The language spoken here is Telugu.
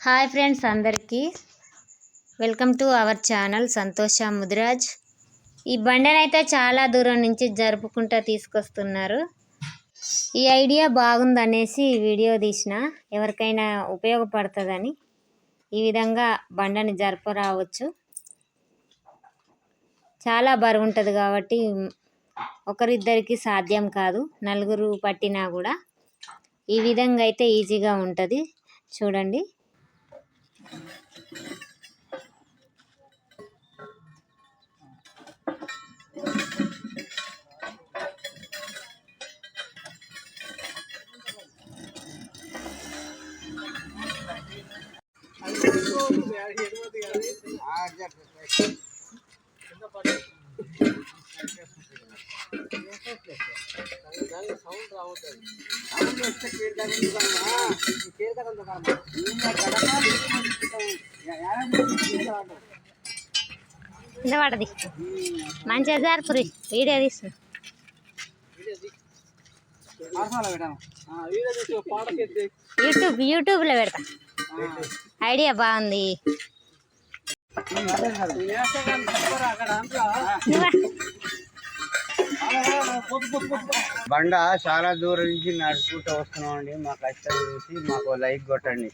హాయ్ ఫ్రెండ్స్, అందరికీ వెల్కమ్ టు అవర్ ఛానల్ సంతోష ముదిరాజ్. ఈ బండనైతే చాలా దూరం నుంచి జరుపుకుంటూ తీసుకొస్తున్నారు. ఈ ఐడియా బాగుందనేసి వీడియో తీసిన, ఎవరికైనా ఉపయోగపడుతుందని. ఈ విధంగా బండని జరపరావచ్చు. చాలా బరువు ఉంటుంది కాబట్టి ఒకరిద్దరికి సాధ్యం కాదు, నలుగురు పట్టినా కూడా. ఈ విధంగా అయితే ఈజీగా ఉంటుంది, చూడండి. పడది మంచిగా జరుపురి, వీడియో తీసిన యూట్యూబ్లో పెడతా. ఐడియా బాగుంది. బండ చాలా దూరం నుంచి నడుచుకుంటూ వస్తున్నాం అండి. మా కష్టం చూసి మాకు లైక్ కొట్టండి.